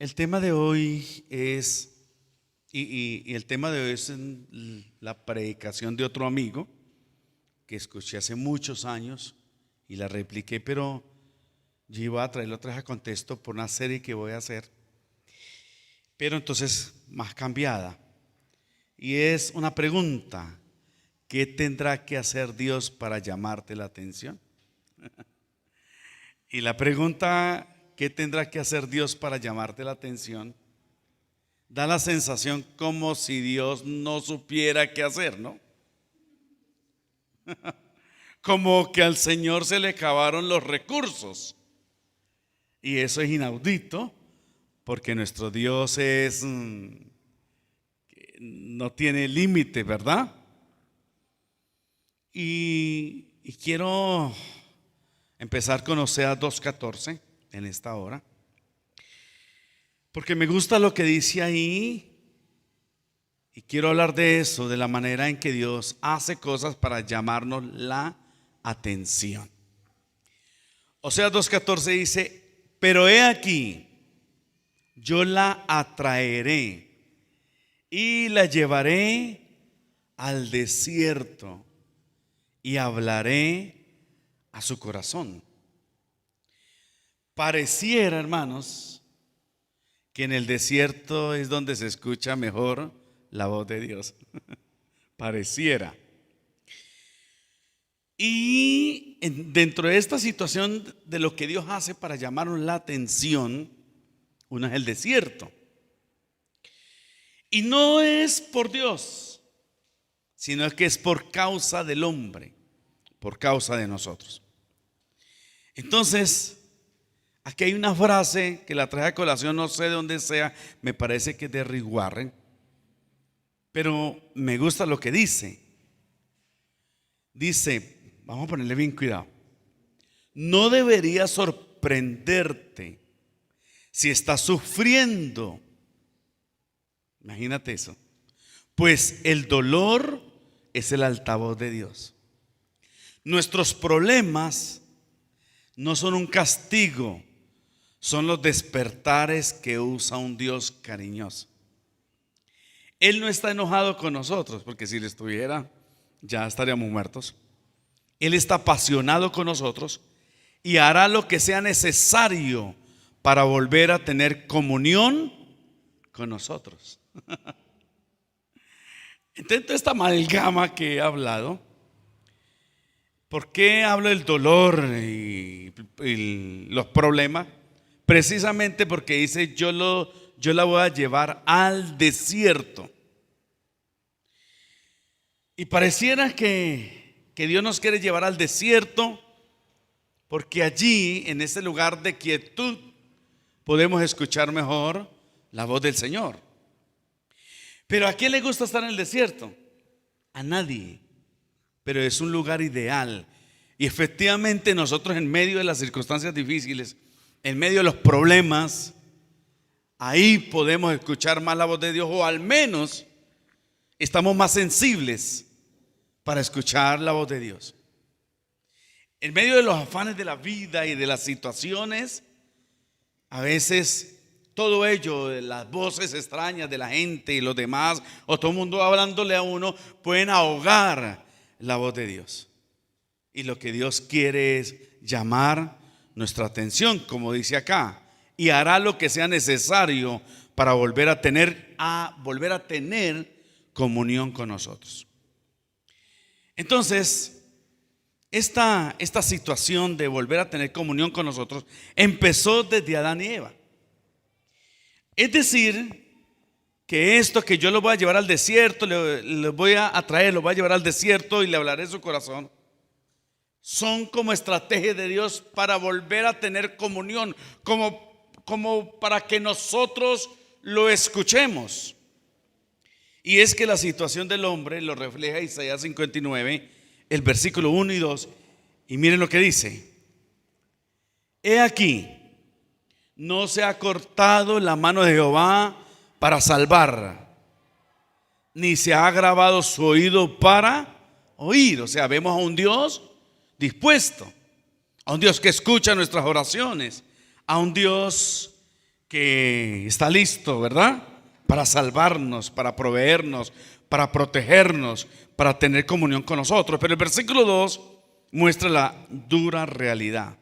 El tema de hoy es, y el tema de hoy es la predicación de otro amigo que escuché hace muchos años y la repliqué, pero yo iba a traerlo otra vez a contexto por una serie que voy a hacer, pero entonces más cambiada. Y es una pregunta: ¿qué tendrá que hacer Dios para llamarte la atención? Y la pregunta, ¿qué tendrá que hacer Dios para llamarte la atención? Da la sensación como si Dios no supiera qué hacer, ¿no? Como que al Señor se le acabaron los recursos. Y eso es inaudito, porque nuestro Dios no tiene límite, ¿verdad? Y quiero empezar con Oseas 2:14 en esta hora, porque me gusta lo que dice ahí. Y quiero hablar de eso, de la manera en que Dios hace cosas para llamarnos la atención. Oseas 2:14 dice: pero he aquí, yo la atraeré y la llevaré al desierto y hablaré a su corazón. Pareciera, hermanos, que en el desierto es donde se escucha mejor la voz de Dios. Pareciera. Y dentro de esta situación de lo que Dios hace para llamarnos la atención, uno es el desierto. Y no es por Dios, sino que es por causa del hombre, por causa de nosotros. Entonces, aquí hay una frase que la traje a colación, no sé de dónde sea, me parece que es de Rick Warren, pero me gusta lo que dice. Dice, vamos a ponerle bien cuidado: no debería sorprenderte si estás sufriendo. Imagínate eso. Pues el dolor es el altavoz de Dios. Nuestros problemas no son un castigo, son los despertares que usa un Dios cariñoso. Él no está enojado con nosotros, porque si lo estuviera, ya estaríamos muertos. Él está apasionado con nosotros y hará lo que sea necesario para volver a tener comunión con nosotros. Entonces, esta amalgama que he hablado, ¿por qué hablo del dolor y los problemas? Precisamente porque dice: yo la voy a llevar al desierto. Y pareciera que Dios nos quiere llevar al desierto, porque allí, en ese lugar de quietud, podemos escuchar mejor la voz del Señor. Pero ¿a quién le gusta estar en el desierto? A nadie. Pero es un lugar ideal. Y efectivamente nosotros, en medio de las circunstancias difíciles, en medio de los problemas, ahí podemos escuchar más la voz de Dios, o al menos estamos más sensibles para escuchar la voz de Dios. En medio de los afanes de la vida y de las situaciones, a veces todo ello, las voces extrañas de la gente y los demás, o todo el mundo hablándole a uno, pueden ahogar la voz de Dios. Y lo que Dios quiere es llamar nuestra atención, como dice acá, y hará lo que sea necesario para volver a tener comunión con nosotros. Entonces, esta situación de volver a tener comunión con nosotros empezó desde Adán y Eva. Es decir, que esto que yo lo voy a llevar al desierto, le voy a atraer, lo voy a llevar al desierto y le hablaré de su corazón, son como estrategias de Dios para volver a tener comunión, como para que nosotros lo escuchemos. Y es que la situación del hombre lo refleja Isaías 59, el versículo 1 y 2. Y miren lo que dice: he aquí, no se ha cortado la mano de Jehová para salvar, ni se ha agravado su oído para oír. O sea, vemos a un Dios dispuesto, a un Dios que escucha nuestras oraciones, a un Dios que está listo, ¿verdad? Para salvarnos, para proveernos, para protegernos, para tener comunión con nosotros. Pero el versículo 2 muestra la dura realidad.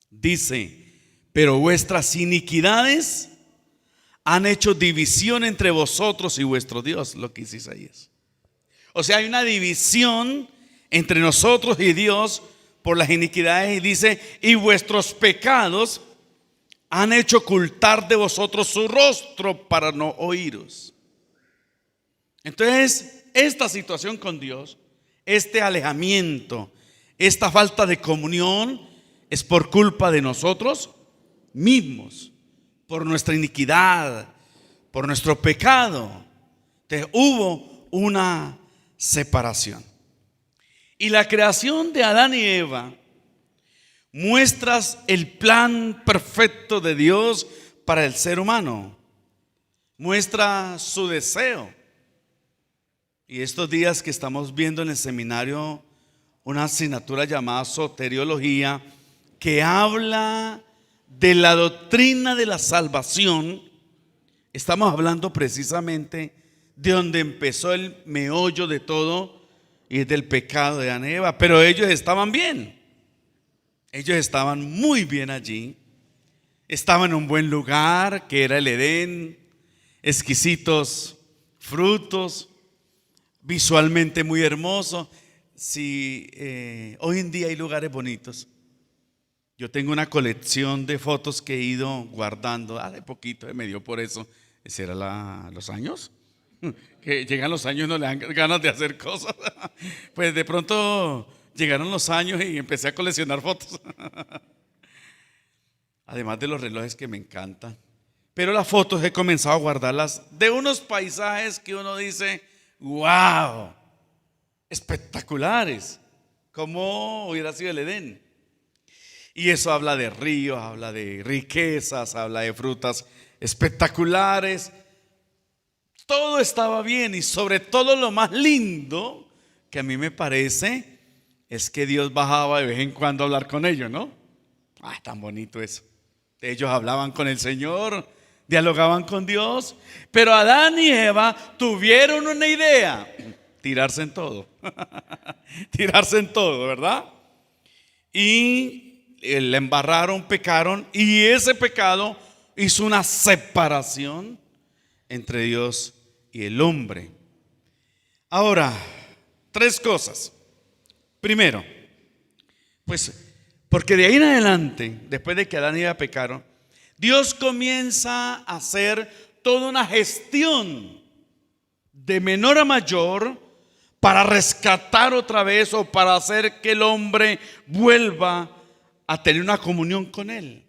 Dice: pero vuestras iniquidades han hecho división entre vosotros y vuestro Dios. Lo que dice Isaías. O sea, hay una división entre nosotros y Dios por las iniquidades. Y dice: y vuestros pecados han hecho ocultar de vosotros su rostro para no oíros. Entonces, esta situación con Dios, este alejamiento, esta falta de comunión, es por culpa de nosotros mismos, por nuestra iniquidad, por nuestro pecado. Entonces, hubo una separación. Y la creación de Adán y Eva muestras el plan perfecto de Dios para el ser humano. Muestra su deseo. Y estos días que estamos viendo en el seminario una asignatura llamada soteriología, que habla de la doctrina de la salvación, estamos hablando precisamente de donde empezó el meollo de todo, y es del pecado de Adán y Eva. Pero ellos estaban bien. Ellos estaban muy bien allí. Estaban en un buen lugar, que era el Edén. Exquisitos frutos, visualmente muy hermoso. Si hoy en día hay lugares bonitos. Yo tengo una colección de fotos que he ido guardando. Hace poquito me dio por eso. ¿Ese era los años? Que llegan los años y no le dan ganas de hacer cosas. Pues de pronto llegaron los años y empecé a coleccionar fotos. Además de los relojes que me encantan. Pero las fotos he comenzado a guardarlas de unos paisajes que uno dice: ¡wow! Espectaculares. ¿Cómo hubiera sido el Edén? Y eso habla de ríos, habla de riquezas, habla de frutas espectaculares. Todo estaba bien, y sobre todo lo más lindo que a mí me parece es que Dios bajaba de vez en cuando a hablar con ellos, ¿no? Tan bonito eso. Ellos hablaban con el Señor, dialogaban con Dios. Pero Adán y Eva tuvieron una idea: tirarse en todo. Tirarse en todo, ¿verdad? Y le embarraron, pecaron, y ese pecado hizo una separación entre Dios y el hombre. Ahora, tres cosas. Primero, pues porque de ahí en adelante, después de que Adán y Eva pecaron, Dios comienza a hacer toda una gestión de menor a mayor para rescatar otra vez, o para hacer que el hombre vuelva a tener una comunión con Él.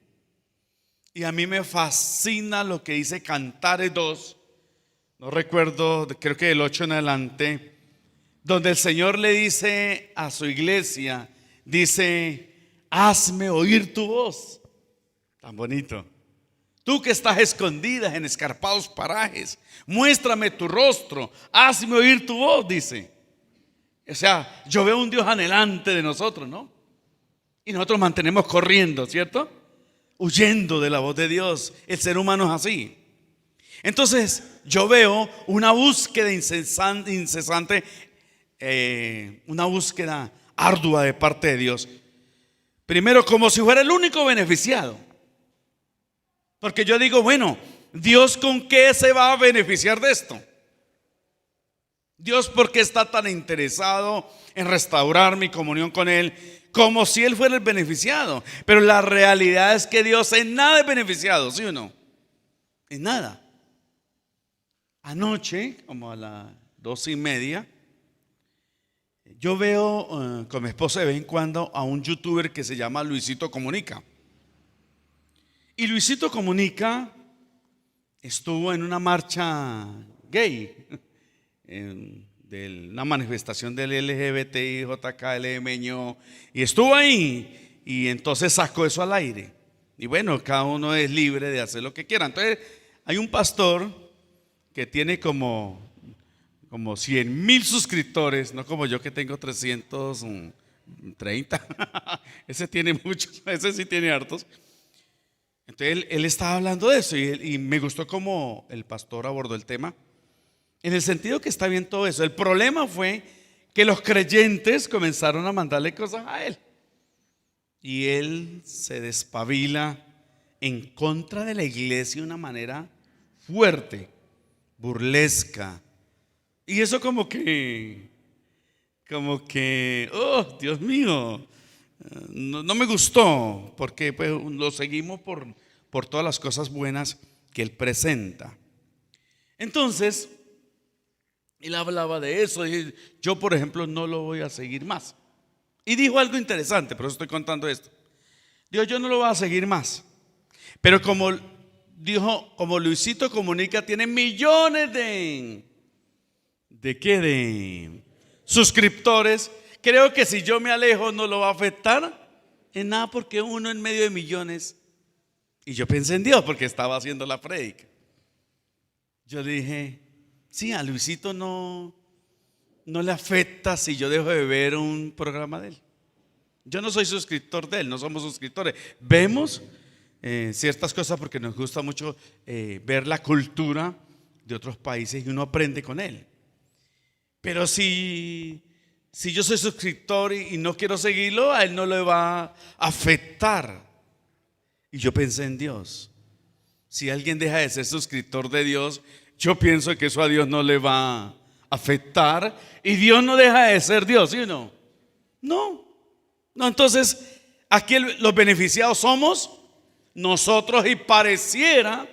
Y a mí me fascina lo que dice Cantares 2, no recuerdo, creo que del 8 en adelante, donde el Señor le dice a su iglesia, dice: hazme oír tu voz. Tan bonito. Tú que estás escondida en escarpados parajes, muéstrame tu rostro, hazme oír tu voz, dice. O sea, yo veo un Dios anhelante de nosotros, ¿no? Y nosotros mantenemos corriendo, ¿cierto? Huyendo de la voz de Dios. El ser humano es así. Entonces yo veo una búsqueda incesante, una búsqueda ardua de parte de Dios. Primero, como si fuera el único beneficiado. Porque yo digo, bueno, ¿Dios con qué se va a beneficiar de esto? Dios, ¿por qué está tan interesado en restaurar mi comunión con Él? Como si Él fuera el beneficiado. Pero la realidad es que Dios en nada es beneficiado, ¿sí o no? En nada. Anoche, como a las 2:30, yo veo con mi esposa de vez en cuando a un youtuber que se llama Luisito Comunica. Y Luisito Comunica estuvo en una marcha gay, de una manifestación del LGBTI, JKLM, y estuvo ahí, y entonces sacó eso al aire. Y bueno, cada uno es libre de hacer lo que quiera. Entonces hay un pastor que tiene como 100,000 suscriptores, no como yo que tengo 330. Ese tiene muchos, ese sí tiene hartos. Entonces él estaba hablando de eso y me gustó cómo el pastor abordó el tema, en el sentido que está bien todo eso. El problema fue que los creyentes comenzaron a mandarle cosas a él y él se despabila en contra de la iglesia de una manera fuerte, burlesca. Y eso como que, oh, Dios mío, no me gustó, porque pues lo seguimos por todas las cosas buenas que él presenta. Entonces, él hablaba de eso y yo, por ejemplo, no lo voy a seguir más. Y dijo algo interesante, por eso estoy contando esto. Dijo, yo no lo voy a seguir más. Pero como dijo, como Luisito Comunica tiene millones de suscriptores, creo que si yo me alejo no lo va a afectar en nada, porque uno en medio de millones. Y yo pensé en Dios porque estaba haciendo la prédica. Yo dije, sí, a Luisito no le afecta si yo dejo de ver un programa de él. Yo no soy suscriptor de él, no somos suscriptores. Vemos ciertas cosas porque nos gusta mucho ver la cultura de otros países y uno aprende con él. Pero si yo soy suscriptor y no quiero seguirlo, a él no le va a afectar. Y yo pensé en Dios. Si alguien deja de ser suscriptor de Dios, yo pienso que eso a Dios no le va a afectar. Y Dios no deja de ser Dios, ¿sí o no? No, entonces aquí los beneficiados somos nosotros, y pareciera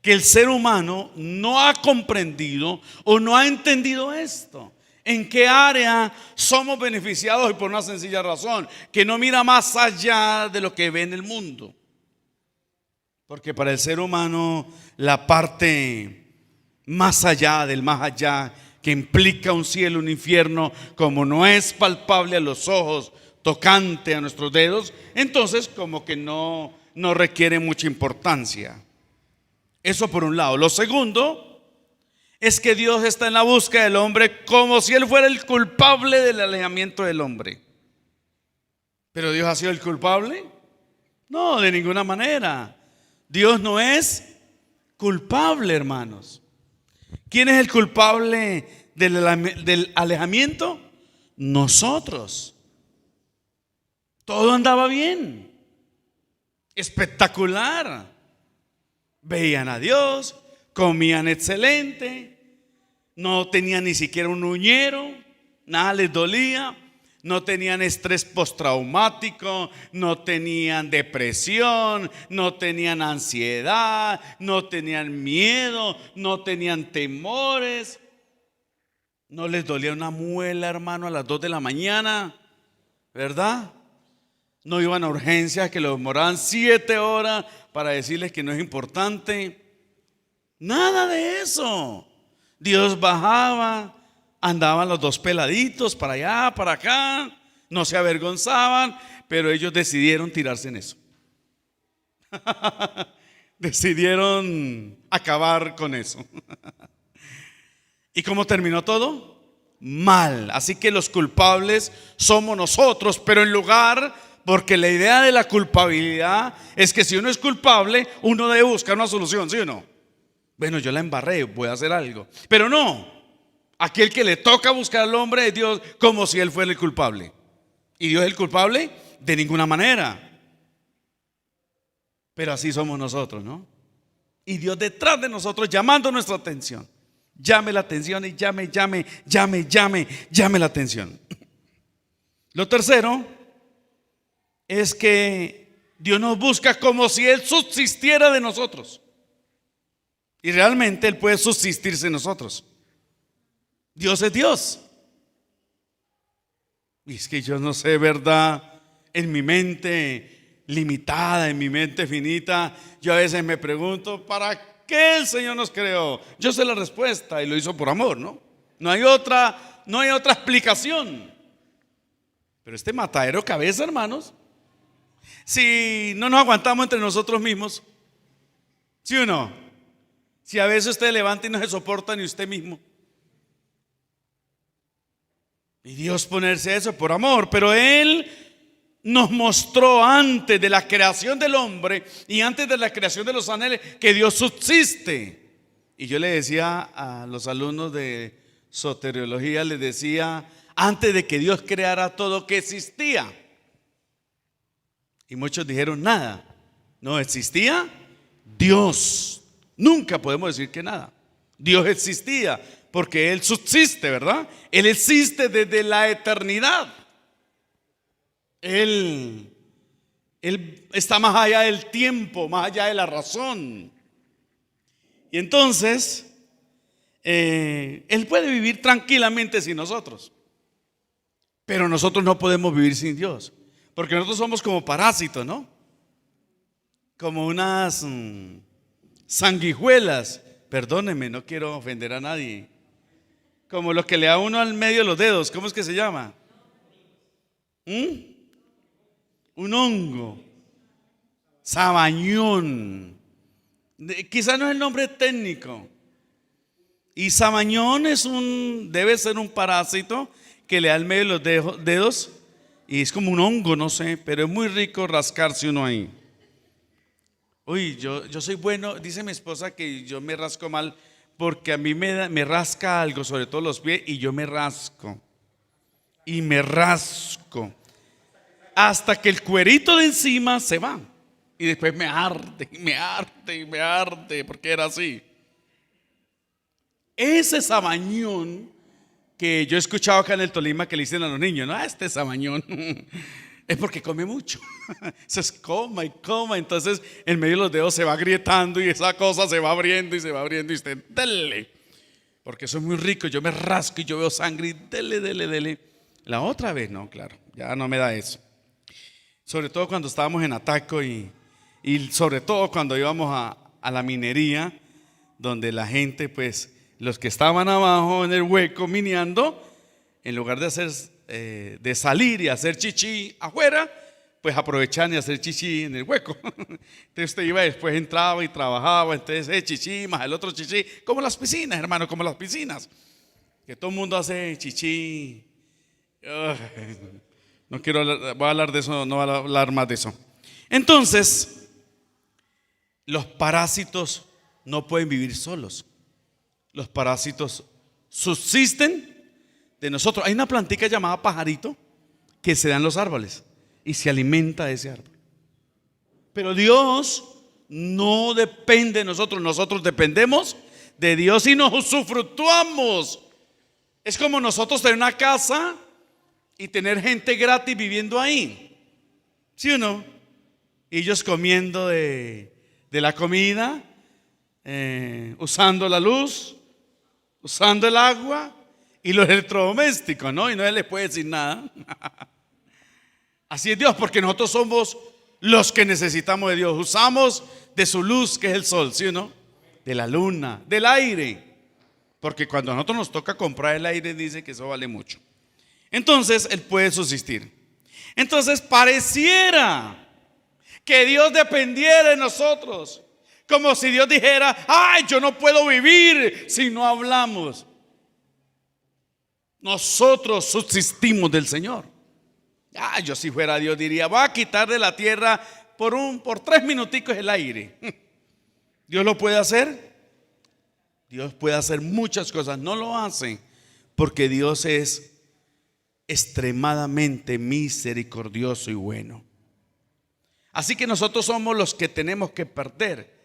que el ser humano no ha comprendido o no ha entendido esto. ¿En qué área somos beneficiados? Y por una sencilla razón, que no mira más allá de lo que ve en el mundo. Porque para el ser humano la parte más allá del más allá, que implica un cielo, un infierno, como no es palpable a los ojos, tocante a nuestros dedos, entonces como que no requiere mucha importancia. Eso por un lado. Lo segundo es que Dios está en la búsqueda del hombre como si Él fuera el culpable del alejamiento del hombre. ¿Pero Dios ha sido el culpable? No, de ninguna manera. Dios no es culpable, hermanos. ¿Quién es el culpable del alejamiento? Nosotros. Todo andaba bien, espectacular. Veían a Dios, comían excelente, no tenían ni siquiera un uñero, nada les dolía, no tenían estrés postraumático, no tenían depresión, no tenían ansiedad, no tenían miedo, no tenían temores, no les dolía una muela, hermano, a las 2 de la mañana, ¿verdad? No iban a urgencias que lo demoraban 7 horas para decirles que no es importante. Nada de eso. Dios bajaba, andaban los dos peladitos para allá, para acá, no se avergonzaban, pero ellos decidieron tirarse en eso. Decidieron acabar con eso. ¿Y cómo terminó todo? Mal. Así que los culpables somos nosotros, pero en lugar... Porque la idea de la culpabilidad es que si uno es culpable, uno debe buscar una solución, ¿sí o no? Bueno, yo la embarré, voy a hacer algo. Pero no, aquel que le toca buscar al hombre es Dios, como si él fuera el culpable. ¿Y Dios es el culpable? De ninguna manera. Pero así somos nosotros, ¿no? Y Dios detrás de nosotros llamando nuestra atención. Llame la atención y llame la atención. Lo tercero es que Dios nos busca como si Él subsistiera de nosotros. Y realmente Él puede subsistirse en nosotros. Dios es Dios. Y es que yo no sé, ¿verdad? En mi mente limitada, en mi mente finita, yo a veces me pregunto, ¿para qué el Señor nos creó? Yo sé la respuesta y lo hizo por amor, ¿no? No hay otra explicación. Pero este matadero cabeza, hermanos, si no nos aguantamos entre nosotros mismos, ¿sí o no? Si a veces usted levanta y no se soporta ni usted mismo. Y Dios ponerse eso por amor, pero Él nos mostró antes de la creación del hombre y antes de la creación de los ángeles que Dios subsiste. Y yo le decía a los alumnos de soteriología, les decía, antes de que Dios creara todo, ¿qué existía? Y muchos dijeron nada. No existía Dios. Nunca podemos decir que nada. Dios existía porque Él subsiste, ¿verdad? Él existe desde la eternidad. Él está más allá del tiempo, más allá de la razón. Y entonces, Él puede vivir tranquilamente sin nosotros. Pero nosotros no podemos vivir sin Dios. Porque nosotros somos como parásitos, ¿no? Como unas sanguijuelas. Perdónenme, no quiero ofender a nadie. Como lo que le da uno al medio de los dedos. ¿Cómo es que se llama? Un hongo. Sabañón. Quizá no es el nombre técnico. Y sabañón debe ser un parásito que le da al medio de los dedos. Y es como un hongo, no sé, pero es muy rico rascarse uno ahí. Uy, yo soy bueno, dice mi esposa que yo me rasco mal porque a mí me rasca algo, sobre todo los pies, y yo me rasco. Y me rasco hasta que el cuerito de encima se va. Y después me arde, y me arde, y me arde, porque era así. Ese sabañón que yo he escuchado acá en el Tolima que le dicen a los niños, no, este sabañón es porque come mucho. Se coma y coma, entonces en medio de los dedos se va agrietando y esa cosa se va abriendo y se va abriendo y usted, dele, porque eso es muy rico. Yo me rasco y yo veo sangre y dele. La otra vez no, claro, ya no me da eso. Sobre todo cuando estábamos en Ataco y sobre todo cuando íbamos a la minería, donde la gente, pues los que estaban abajo en el hueco mineando, en lugar de salir y hacer chichi afuera, pues aprovechaban y hacer chichi en el hueco. Entonces usted iba y después entraba y trabajaba, entonces chichi más el otro chichi, como las piscinas, hermano, como las piscinas, que todo el mundo hace chichi. No quiero hablar, voy a hablar de eso, no voy a hablar más de eso. Entonces, los parásitos no pueden vivir solos. Los parásitos subsisten de nosotros. Hay una plantica llamada pajarito que se da en los árboles y se alimenta de ese árbol. Pero Dios no depende de nosotros. Nosotros dependemos de Dios y nos usufructuamos. Es como nosotros tener una casa y tener gente gratis viviendo ahí. ¿Sí o no? Y ellos comiendo de la comida, usando la luz, usando el agua y los electrodomésticos, ¿no? Y no se les puede decir nada. Así es Dios, porque nosotros somos los que necesitamos de Dios. Usamos de su luz, que es el sol, ¿sí o no? De la luna, del aire. Porque cuando a nosotros nos toca comprar el aire, dice que eso vale mucho. Entonces, Él puede subsistir. Entonces, pareciera que Dios dependiera de nosotros. Como si Dios dijera, ay, yo no puedo vivir si no hablamos. Nosotros subsistimos del Señor. Yo si fuera Dios diría, voy a quitar de la tierra por 3 minuticos el aire. ¿Dios lo puede hacer? Dios puede hacer muchas cosas. No lo hace porque Dios es extremadamente misericordioso y bueno. Así que nosotros somos los que tenemos que perder.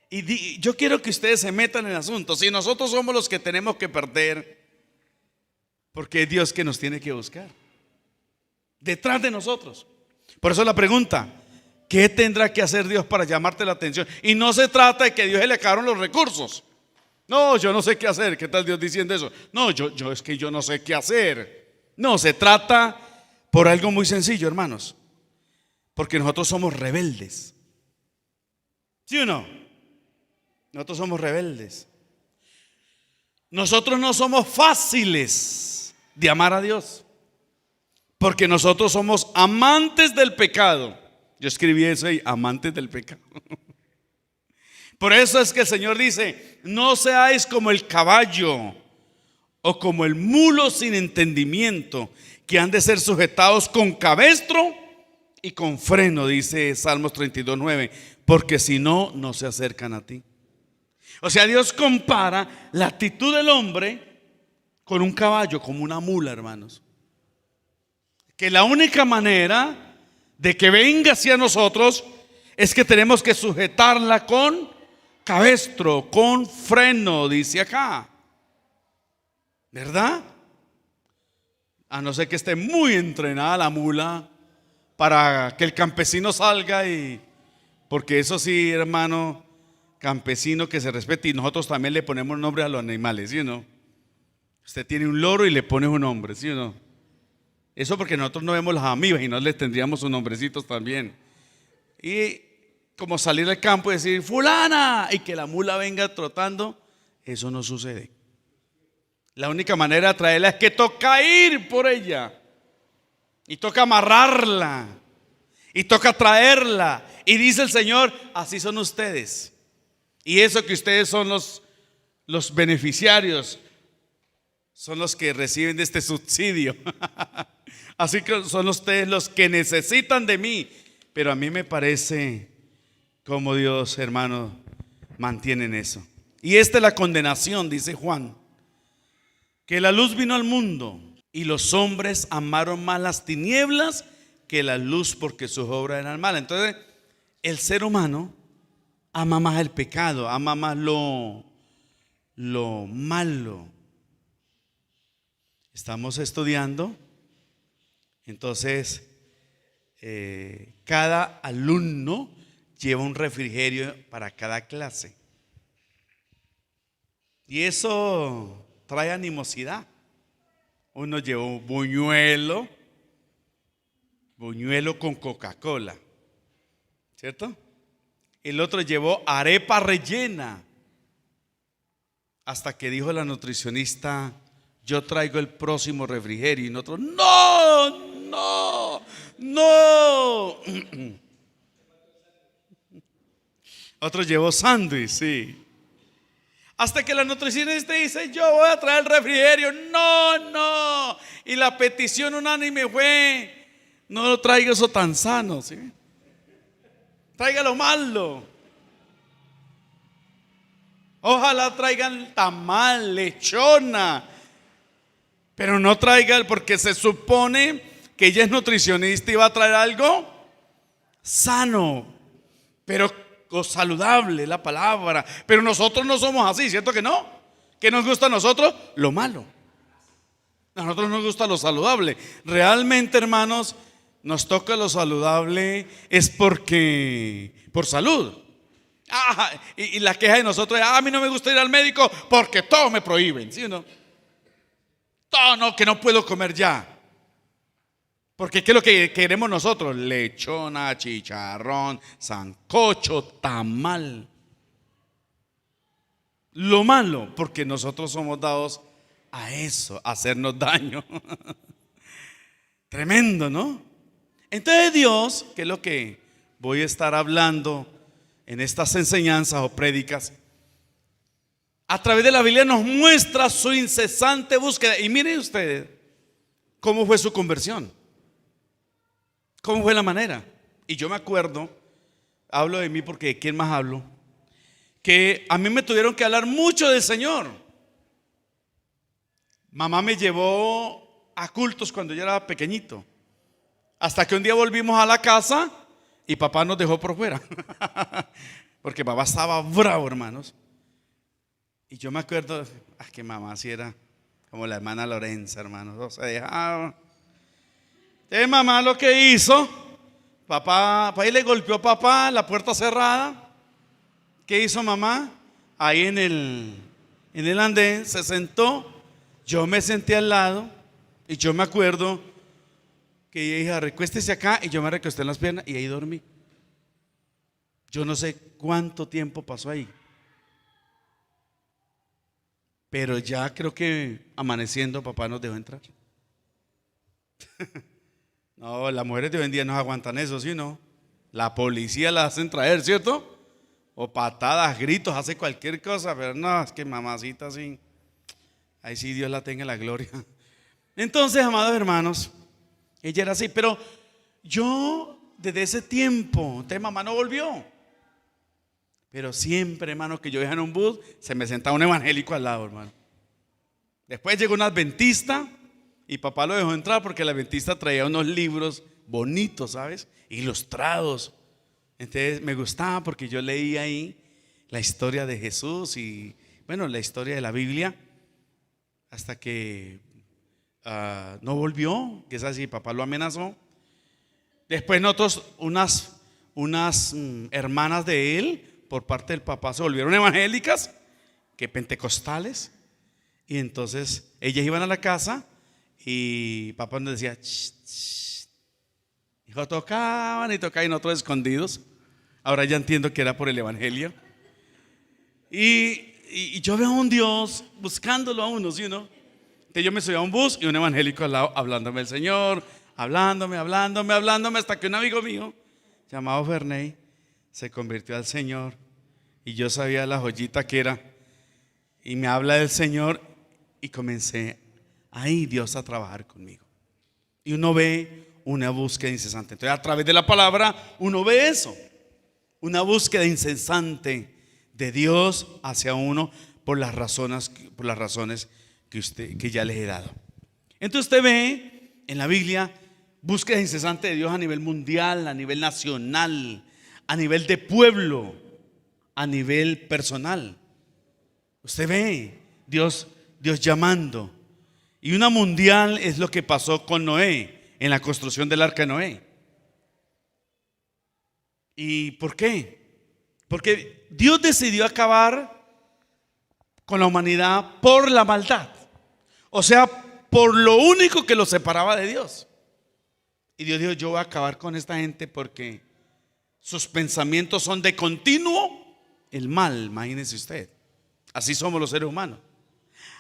Y yo quiero que ustedes se metan en el asunto. Si nosotros somos los que tenemos que perder, porque es Dios que nos tiene que buscar detrás de nosotros. Por eso la pregunta, ¿qué tendrá que hacer Dios para llamarte la atención? Y no se trata de que a Dios se le acabaron los recursos. No, yo no sé qué hacer. ¿Qué tal Dios diciendo eso? No, es que yo no sé qué hacer. No, se trata por algo muy sencillo, hermanos. Porque nosotros somos rebeldes. ¿Sí o no? Nosotros somos rebeldes. Nosotros no somos fáciles de amar a Dios. Porque nosotros somos amantes del pecado. Yo escribí eso ahí, amantes del pecado. Por eso es que el Señor dice, no seáis como el caballo o como el mulo sin entendimiento, que han de ser sujetados con cabestro y con freno, dice Salmos 32:9, porque si no, no se acercan a ti. O sea, Dios compara la actitud del hombre con un caballo, como una mula, hermanos. Que la única manera de que venga hacia nosotros es que tenemos que sujetarla con cabestro, con freno, dice acá. ¿Verdad? A no ser que esté muy entrenada la mula para que el campesino salga y... Porque eso sí, hermano, campesino que se respete, y nosotros también le ponemos nombre a los animales, ¿sí o no? Usted tiene un loro y le pone un nombre, ¿sí o no? Eso porque nosotros no vemos las amibas y no les tendríamos sus nombrecitos también. Y como salir al campo y decir fulana y que la mula venga trotando, eso no sucede. La única manera de traerla es que toca ir por ella, y toca amarrarla, y toca traerla. Y dice el Señor, así son ustedes. Y eso que ustedes son los beneficiarios, son los que reciben de este subsidio. Así que son ustedes los que necesitan de mí. Pero a mí me parece como Dios, hermano, mantiene eso. Y esta es la condenación, dice Juan, que la luz vino al mundo y los hombres amaron más las tinieblas que la luz, porque sus obras eran malas. Entonces el ser humano ama más el pecado, ama más lo malo. Estamos estudiando, entonces cada alumno lleva un refrigerio para cada clase, y eso trae animosidad. Uno llevó buñuelo con Coca-Cola, ¿cierto? El otro llevó arepa rellena, hasta que dijo la nutricionista, yo traigo el próximo refrigerio. Y nosotros, no. Otro llevó sándwich, sí. Hasta que la nutricionista dice, yo voy a traer el refrigerio. No. Y la petición unánime fue, no lo traiga eso tan sano, ¿sí? Tráigalo malo. Ojalá traigan tamal, lechona, pero no traigan, porque se supone que ella es nutricionista y va a traer algo sano, pero saludable, la palabra. Pero nosotros no somos así, ¿cierto que no? ¿Qué nos gusta a nosotros? Lo malo. A nosotros nos gusta lo saludable. Realmente, hermanos, nos toca lo saludable es porque por salud. Y la queja de nosotros es, a mí no me gusta ir al médico porque todo me prohíben, ¿sí o no? Todo no, que no puedo comer ya. Porque ¿qué es lo que queremos nosotros? Lechona, chicharrón, sancocho, tamal. Lo malo, porque nosotros somos dados a eso, a hacernos daño. Tremendo, ¿no? Entonces Dios, que es lo que voy a estar hablando en estas enseñanzas o prédicas, a través de la Biblia nos muestra su incesante búsqueda. Y miren ustedes cómo fue su conversión, cómo fue la manera. Y yo me acuerdo, hablo de mí porque ¿de quién más hablo? Que a mí me tuvieron que hablar mucho del Señor. Mamá me llevó a cultos cuando yo era pequeñito, hasta que un día volvimos a la casa y papá nos dejó por fuera. Porque papá estaba bravo, hermanos. Y yo me acuerdo que mamá sí era como la hermana Lorenza, hermanos. O sea, dejaba. Entonces mamá lo que hizo, papá ahí le golpeó a papá, la puerta cerrada. ¿Qué hizo mamá? Ahí en el andén se sentó. Yo me senté al lado y yo me acuerdo que ella dijo, recuéstese acá, y yo me recosté en las piernas y ahí dormí. Yo no sé cuánto tiempo pasó ahí, pero ya creo que amaneciendo papá nos dejó entrar. No, las mujeres de hoy en día no aguantan eso, ¿sí no? La policía las hacen traer, ¿cierto? O patadas, gritos, hace cualquier cosa, pero no, es que mamacita sí, ahí sí Dios la tenga en la gloria. Entonces, amados hermanos, ella era así, pero yo desde ese tiempo. Entonces mamá no volvió. Pero siempre, hermano, que yo viajaba en un bus, se me sentaba un evangélico al lado, hermano. Después llegó un adventista y papá lo dejó entrar porque el adventista traía unos libros bonitos, ¿sabes? Ilustrados. Entonces me gustaba porque yo leía ahí la historia de Jesús y, bueno, la historia de la Biblia, hasta que no volvió, que es así, papá lo amenazó. Después nosotros, unas hermanas de él, por parte del papá, se volvieron evangélicas, que pentecostales. Y entonces ellas iban a la casa y papá nos decía, hijo, tocaban y tocaban y nosotros escondidos. Ahora ya entiendo que era por el evangelio. Y yo veo a un Dios buscándolo a uno, ¿sí o no? Entonces yo me subí a un bus y un evangélico al lado hablándome del Señor, hablándome, hasta que un amigo mío llamado Ferney se convirtió al Señor y yo sabía la joyita que era, y me habla del Señor y comencé ahí Dios a trabajar conmigo. Y uno ve una búsqueda incesante. Entonces a través de la palabra uno ve eso, una búsqueda incesante de Dios hacia uno por las razones que ya les he dado. Entonces usted ve en la Biblia búsqueda incesante de Dios a nivel mundial, a nivel nacional, a nivel de pueblo, a nivel personal. Usted ve Dios llamando. Y una mundial es lo que pasó con Noé en la construcción del arca de Noé. ¿Y por qué? Porque Dios decidió acabar con la humanidad por la maldad. O sea, por lo único que los separaba de Dios. Y Dios dijo, yo voy a acabar con esta gente porque sus pensamientos son de continuo el mal, imagínese usted. Así somos los seres humanos.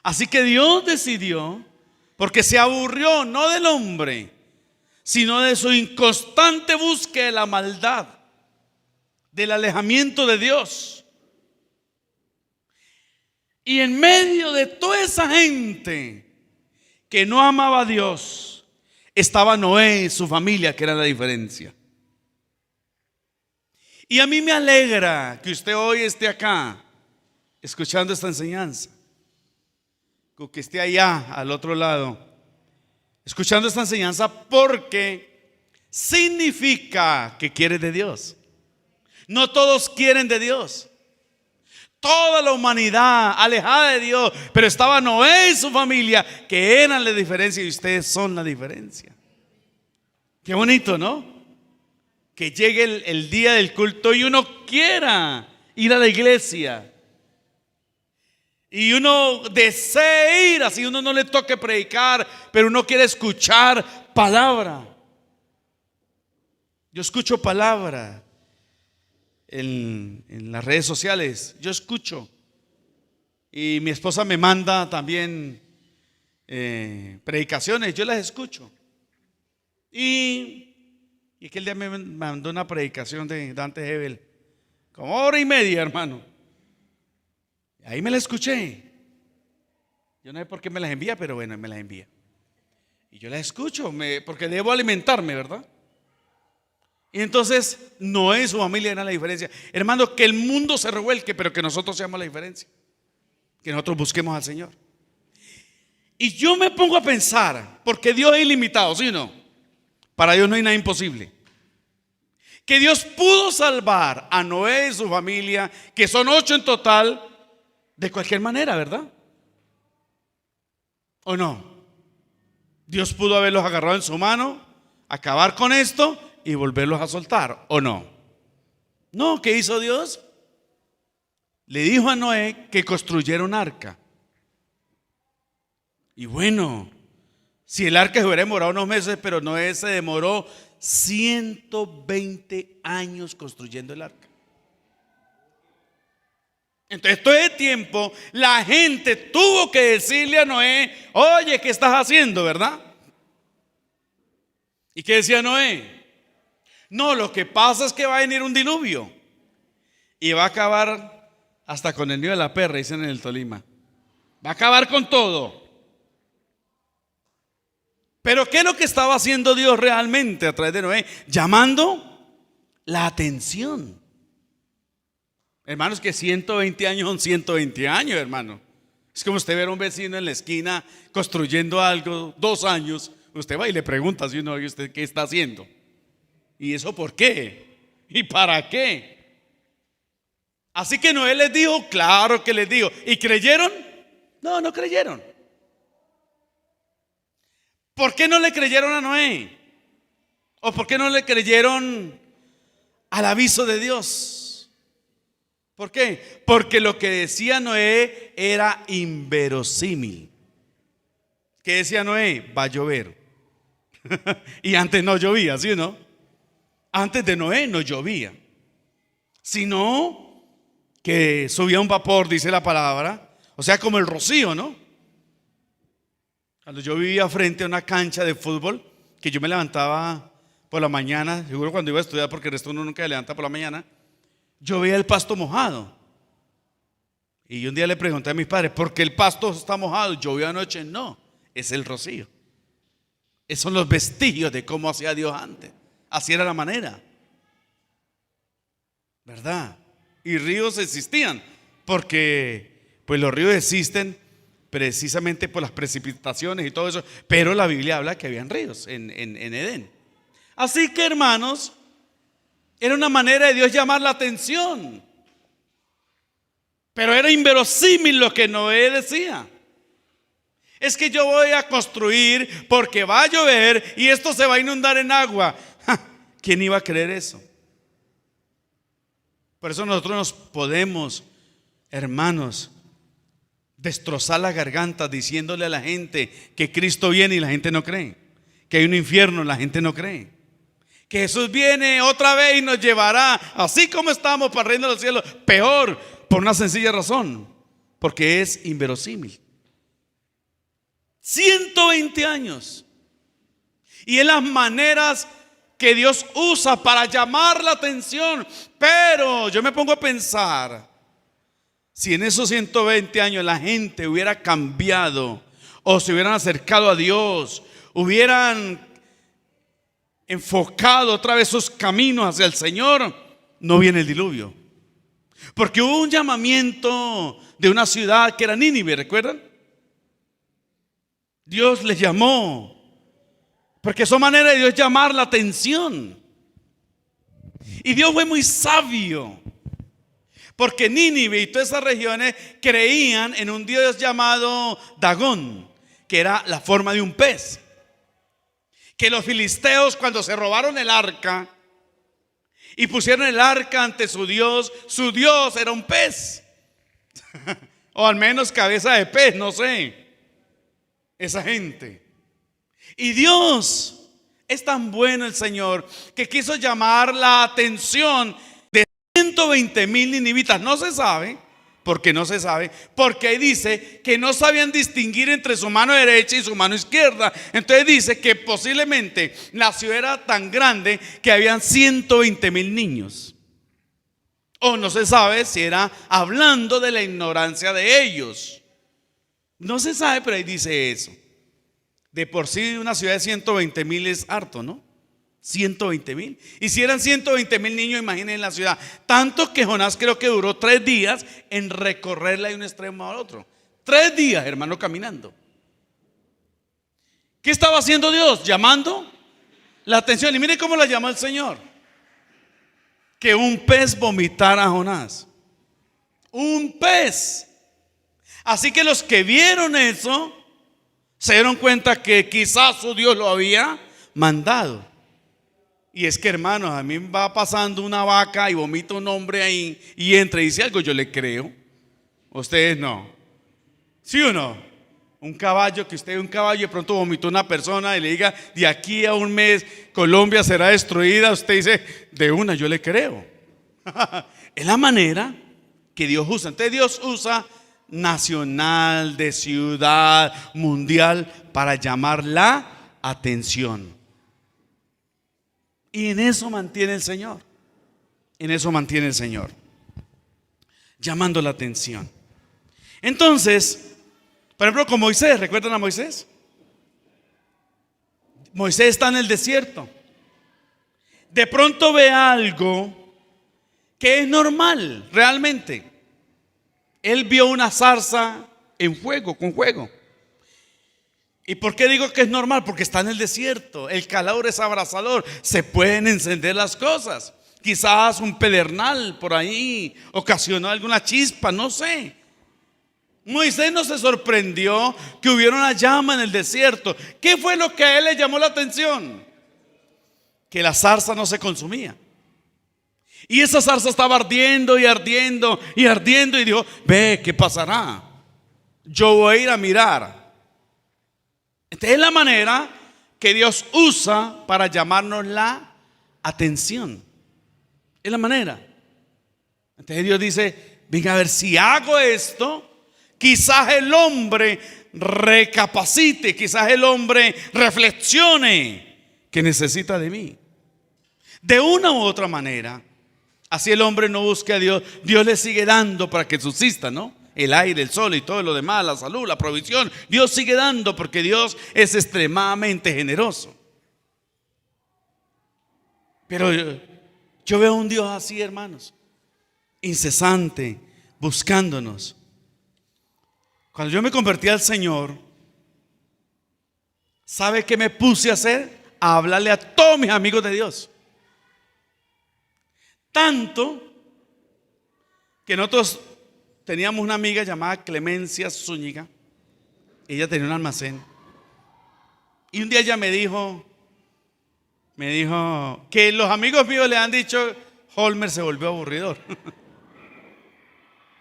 Así que Dios decidió, porque se aburrió no del hombre, sino de su inconstante búsqueda de la maldad, del alejamiento de Dios. Y en medio de toda esa gente que no amaba a Dios, estaba Noé y su familia, que era la diferencia. Y a mí me alegra que usted hoy esté acá escuchando esta enseñanza, que esté allá al otro lado escuchando esta enseñanza, porque significa que quiere de Dios. No todos quieren de Dios. Toda la humanidad alejada de Dios, pero estaba Noé y su familia, que eran la diferencia, y ustedes son la diferencia. Qué bonito, ¿no? Que llegue el día del culto y uno quiera ir a la iglesia, y uno desea ir, así uno no le toque predicar, pero uno quiere escuchar palabra. Yo escucho palabra en las redes sociales, yo escucho. Y mi esposa me manda también predicaciones, yo las escucho. Y aquel día me mandó una predicación de Dante Hebel, como 1 hora y media, hermano. Ahí me la escuché. Yo no sé por qué me las envía, pero bueno, me las envía. Y yo las escucho, porque debo alimentarme, ¿verdad? Y entonces Noé y su familia eran la diferencia. Hermano, que el mundo se revuelque, pero que nosotros seamos la diferencia. Que nosotros busquemos al Señor. Y yo me pongo a pensar, porque Dios es ilimitado, ¿sí o no? Para Dios no hay nada imposible. Que Dios pudo salvar a Noé y su familia, que son 8 en total, de cualquier manera, ¿verdad? ¿O no? Dios pudo haberlos agarrado en su mano, acabar con esto y volverlos a soltar, ¿o no? No, ¿qué hizo Dios? Le dijo a Noé que construyera un arca. Y bueno, si el arca se hubiera demorado unos meses, pero Noé se demoró 120 años construyendo el arca. Entonces todo el tiempo la gente tuvo que decirle a Noé, oye, ¿qué estás haciendo, verdad? ¿Y qué decía Noé? No, lo que pasa es que va a venir un diluvio y va a acabar hasta con el nido de la perra, dicen en el Tolima. Va a acabar con todo. Pero ¿qué es lo que estaba haciendo Dios realmente a través de Noé? Llamando la atención. Hermanos, que 120 años son 120 años, hermano. Es como usted ver a un vecino en la esquina construyendo algo, 2 años. Usted va y le pregunta si uno, ¿y usted qué está haciendo? ¿Y eso por qué? ¿Y para qué? Así que Noé les dijo, claro que les dijo. ¿Y creyeron? No, no creyeron. ¿Por qué no le creyeron a Noé? ¿O por qué no le creyeron al aviso de Dios? ¿Por qué? Porque lo que decía Noé era inverosímil. ¿Qué decía Noé? Va a llover. Y antes no llovía, ¿sí o no? Antes de Noé no llovía, sino que subía un vapor, dice la palabra, o sea, como el rocío, ¿no? Cuando yo vivía frente a una cancha de fútbol, que yo me levantaba por la mañana, seguro cuando iba a estudiar, porque el resto uno nunca se levanta por la mañana, yo veía el pasto mojado. Y un día le pregunté a mis padres, ¿por qué el pasto está mojado? ¿Llovió anoche? No, es el rocío. Esos son los vestigios de cómo hacía Dios antes. Así era la manera, ¿verdad? Y ríos existían, porque pues los ríos existen precisamente por las precipitaciones y todo eso. Pero la Biblia habla que habían ríos en Edén. Así que, hermanos, era una manera de Dios llamar la atención. Pero era inverosímil lo que Noé decía. Es que yo voy a construir porque va a llover y esto se va a inundar en agua. ¿Quién iba a creer eso? Por eso nosotros nos podemos, hermanos, destrozar la garganta diciéndole a la gente que Cristo viene y la gente no cree, que hay un infierno y la gente no cree, que Jesús viene otra vez y nos llevará así como estamos para el reino de los cielos, peor, por una sencilla razón, porque es inverosímil. 120 años. Y en las maneras que Dios usa para llamar la atención. Pero yo me pongo a pensar, si en esos 120 años la gente hubiera cambiado o se hubieran acercado a Dios, hubieran enfocado otra vez sus caminos hacia el Señor, no viene el diluvio. Porque hubo un llamamiento de una ciudad que era Nínive, ¿recuerdan? Dios les llamó, porque es su manera de Dios llamar la atención. Y Dios fue muy sabio, porque Nínive y todas esas regiones creían en un Dios llamado Dagón, que era la forma de un pez. Que los filisteos, cuando se robaron el arca y pusieron el arca ante su Dios era un pez. O al menos cabeza de pez, no sé. Esa gente. Y Dios es tan bueno, el Señor, que quiso llamar la atención de 120,000 ninivitas. No se sabe, porque ahí dice que no sabían distinguir entre su mano derecha y su mano izquierda. Entonces dice que posiblemente la ciudad era tan grande que habían 120,000 niños. O no se sabe si era hablando de la ignorancia de ellos. No se sabe, pero ahí dice eso. De por sí una ciudad de 120,000 es harto, ¿no? 120,000. Y si eran 120,000 niños, imaginen la ciudad. Tanto que Jonás creo que duró 3 días en recorrerla de un extremo al otro. 3 días, hermano, caminando. ¿Qué estaba haciendo Dios? Llamando la atención. Y mire cómo la llamó el Señor. Que un pez vomitara a Jonás. Un pez. Así que los que vieron eso se dieron cuenta que quizás su Dios lo había mandado. Y es que, hermanos, a mí va pasando una vaca y vomita un hombre ahí y entra y dice algo, yo le creo. Ustedes no. ¿Sí o no? Un caballo, que usted ve un caballo y de pronto vomitó una persona y le diga, de aquí a un mes Colombia será destruida. Usted dice, de una, yo le creo. Es la manera que Dios usa. Entonces Dios usa nacional, de ciudad, mundial, para llamar la atención. Y en eso mantiene el Señor. En eso mantiene el Señor, llamando la atención. Entonces, por ejemplo, con Moisés, ¿recuerdan a Moisés? Moisés está en el desierto. de pronto ve algo que es normal realmente. Él vio una zarza en fuego, con fuego. ¿Y por qué digo que es normal? Porque está en el desierto, el calor es abrasador, se pueden encender las cosas. Quizás un pedernal por ahí ocasionó alguna chispa, no sé. Moisés no se sorprendió que hubiera una llama en el desierto. ¿Qué fue lo que a él le llamó la atención? Que la zarza no se consumía. Y esa zarza estaba ardiendo y ardiendo y ardiendo, y dijo: ve, ¿qué pasará? Yo voy a ir a mirar. Esta es la manera que Dios usa para llamarnos la atención. Es la manera. Entonces Dios dice: venga a ver, si hago esto, quizás el hombre recapacite, quizás el hombre reflexione que necesita de mí. De una u otra manera, así el hombre no busque a Dios, Dios le sigue dando para que subsista, ¿no? El aire, el sol y todo lo demás, la salud, la provisión, Dios sigue dando porque Dios es extremadamente generoso. Pero yo veo un Dios así, hermanos, incesante, buscándonos. Cuando yo me convertí al Señor, ¿sabe qué me puse a hacer? A hablarle a todos mis amigos de Dios. Tanto que nosotros teníamos una amiga llamada Clemencia Zúñiga. Ella tenía un almacén. Y un día ella me dijo que los amigos míos le han dicho: Holmer se volvió aburridor.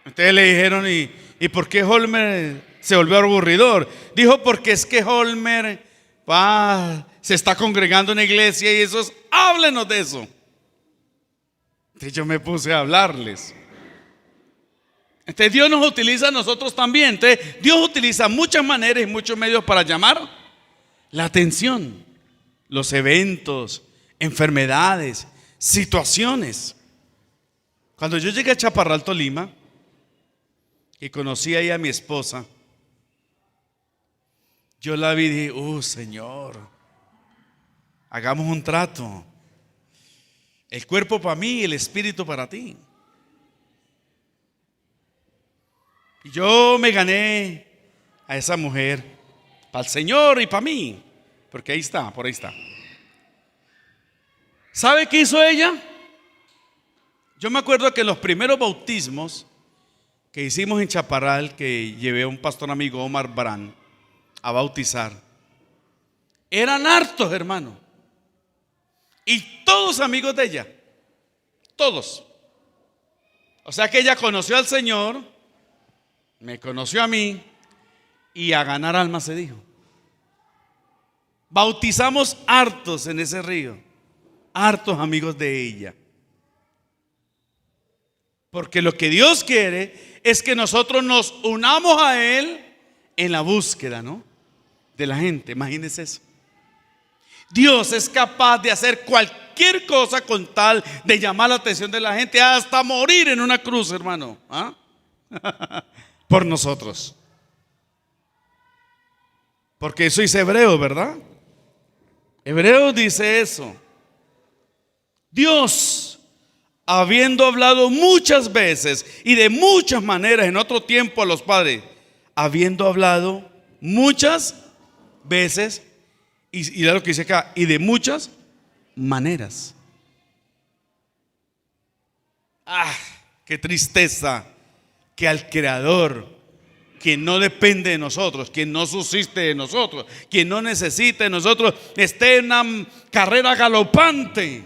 Ustedes le dijeron: ¿y por qué Holmer se volvió aburridor? Dijo: porque es que Holmer se está congregando en la iglesia y eso es, háblenos de eso. Entonces yo me puse a hablarles. Entonces Dios nos utiliza a nosotros también. Entonces Dios utiliza muchas maneras y muchos medios para llamar la atención. Los eventos, enfermedades, situaciones. Cuando yo llegué a Chaparral, Tolima, y conocí ahí a mi esposa, yo la vi y dije: Señor, hagamos un trato. El cuerpo para mí y el espíritu para ti. Y yo me gané a esa mujer para el Señor y para mí, porque ahí está, por ahí está. ¿Sabe qué hizo ella? Yo me acuerdo que en los primeros bautismos que hicimos en Chaparral, que llevé a un pastor amigo, Omar Brand, a bautizar, eran hartos, hermano. Y todos amigos de ella, todos. O sea que ella conoció al Señor, me conoció a mí, y a ganar almas se dijo. Bautizamos hartos en ese río, hartos amigos de ella. Porque lo que Dios quiere es que nosotros nos unamos a Él en la búsqueda, ¿no?, de la gente. Imagínense eso. Dios es capaz de hacer cualquier cosa con tal de llamar la atención de la gente, hasta morir en una cruz, hermano, por nosotros. Porque eso dice Hebreos, ¿verdad? Hebreos dice eso. Dios, habiendo hablado muchas veces y de muchas maneras en otro tiempo a los padres, habiendo hablado muchas veces, y lo que dice acá, y de muchas maneras. Qué tristeza que al Creador, quien no depende de nosotros, quien no subsiste de nosotros, quien no necesita de nosotros, esté en una carrera galopante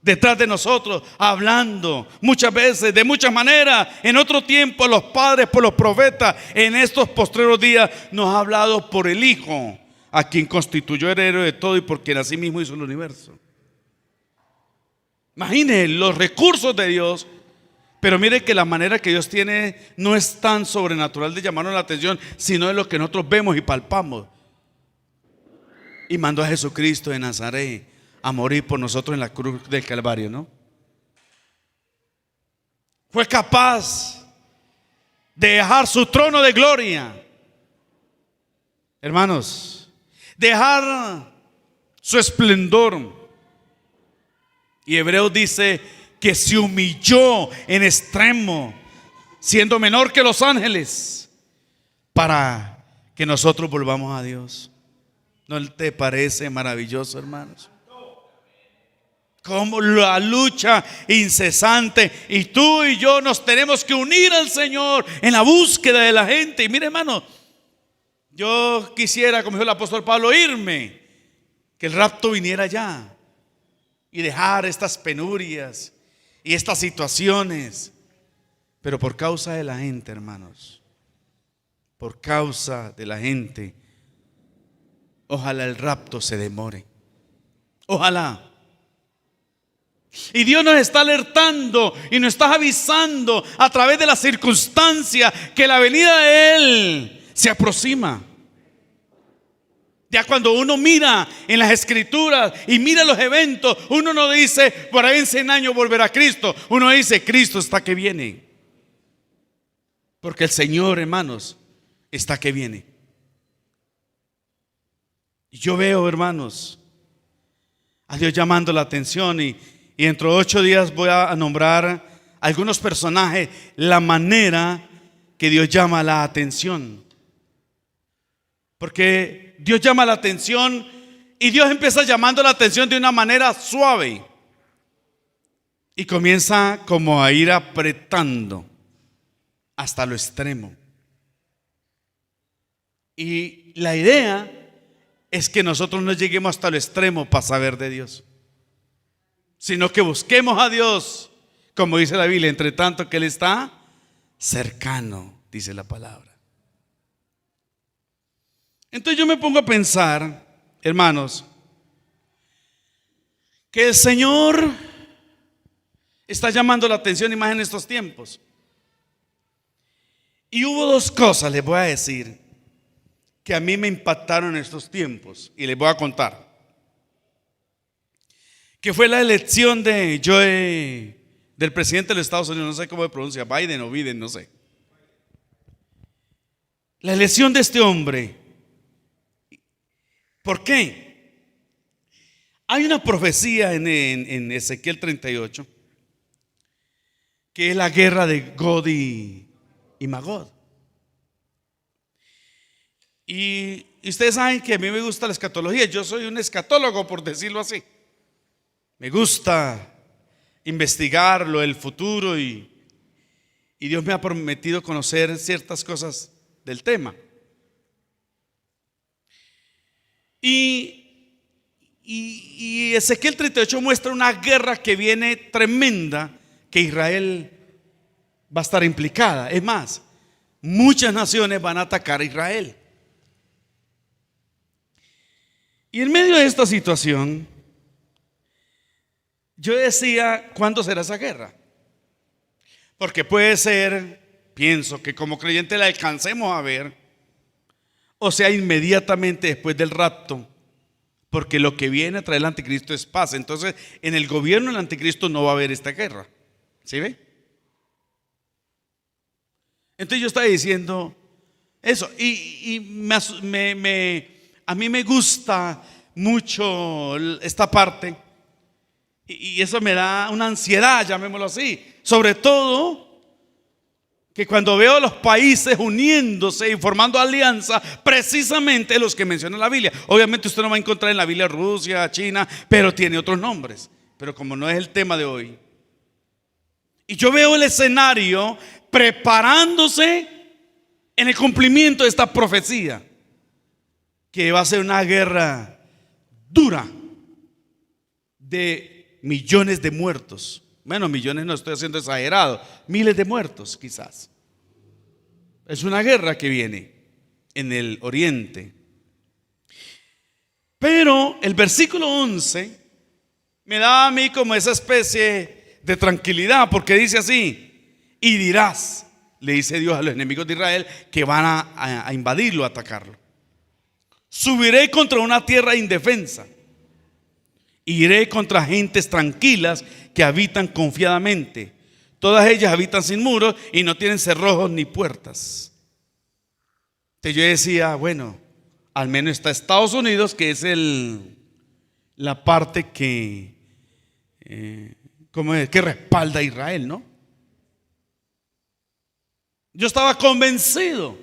detrás de nosotros, hablando muchas veces, de muchas maneras. En otro tiempo los padres por los profetas, en estos postreros días nos ha hablado por el Hijo, a quien constituyó heredero de todo y por quien asimismo hizo el universo. Imagínense los recursos de Dios. Pero mire que la manera que Dios tiene no es tan sobrenatural de llamarnos la atención, sino de lo que nosotros vemos y palpamos. Y mandó a Jesucristo de Nazaret a morir por nosotros en la cruz del Calvario, ¿no? Fue capaz de dejar su trono de gloria, hermanos, dejar su esplendor Y Hebreos dice que se humilló en extremo, siendo menor que los ángeles, para que nosotros volvamos a Dios. ¿No te parece maravilloso, hermanos? Como la lucha incesante, y tú y yo nos tenemos que unir al Señor en la búsqueda de la gente. Y mire, hermano, yo quisiera, como dijo el apóstol Pablo, irme, que el rapto viniera ya y dejar estas penurias y estas situaciones. Pero por causa de la gente, hermanos, por causa de la gente, ojalá el rapto se demore. Ojalá. Y Dios nos está alertando y nos está avisando a través de las circunstancias que la venida de Él se aproxima. Ya cuando uno mira en las escrituras y mira los eventos, uno no dice por ahí en 100 años volverá Cristo. Uno dice Cristo está que viene. Porque el Señor, hermanos, está que viene. Y yo veo, hermanos, a Dios llamando la atención, y dentro de 8 días voy a nombrar algunos personajes, la manera que Dios llama la atención. Porque Dios llama la atención y Dios empieza llamando la atención de una manera suave. Y comienza como a ir apretando hasta lo extremo. Y la idea es que nosotros no lleguemos hasta lo extremo para saber de Dios, sino que busquemos a Dios, como dice la Biblia, entre tanto que Él está cercano, dice la palabra. Entonces yo me pongo a pensar, hermanos, que el Señor está llamando la atención y más en estos tiempos. Y hubo 2 cosas, les voy a decir, que a mí me impactaron en estos tiempos, y les voy a contar. Que fue la elección de del presidente de los Estados Unidos, no sé cómo se pronuncia, Biden o Biden, no sé. La elección de este hombre. ¿Por qué? Hay una profecía en Ezequiel 38, que es la guerra de Gog y Magog. Y ustedes saben que a mí me gusta la escatología. Yo soy un escatólogo, por decirlo así. Me gusta investigar lo del futuro, y Dios me ha prometido conocer ciertas cosas del tema. Y Ezequiel 38 muestra una guerra que viene tremenda, que Israel va a estar implicada. Es más, muchas naciones van a atacar a Israel. Y en medio de esta situación, yo decía, ¿cuándo será esa guerra? Porque puede ser, pienso, que como creyente la alcancemos a ver, o sea, inmediatamente después del rapto, porque lo que viene a traer el anticristo es paz. Entonces, en el gobierno del anticristo no va a haber esta guerra. ¿Sí ve? Entonces yo estaba diciendo eso, y a mí me gusta mucho esta parte, y eso me da una ansiedad, llamémoslo así. Sobre todo que cuando veo a los países uniéndose y formando alianza, precisamente los que menciona la Biblia. Obviamente usted no va a encontrar en la Biblia Rusia, China, pero tiene otros nombres. Pero como no es el tema de hoy, y yo veo el escenario preparándose en el cumplimiento de esta profecía, que va a ser una guerra dura de millones de muertos. Bueno, millones no estoy haciendo exagerado, miles de muertos quizás. Es una guerra que viene en el oriente. Pero el versículo 11 me da a mí como esa especie de tranquilidad, porque dice así: y dirás, le dice Dios a los enemigos de Israel que van a invadirlo, a atacarlo. Subiré contra una tierra indefensa, iré contra gentes tranquilas que habitan confiadamente. Todas ellas habitan sin muros y no tienen cerrojos ni puertas. Entonces yo decía, bueno, al menos está Estados Unidos, que es la parte que ¿cómo es? Que respalda a Israel, ¿no? Yo estaba convencido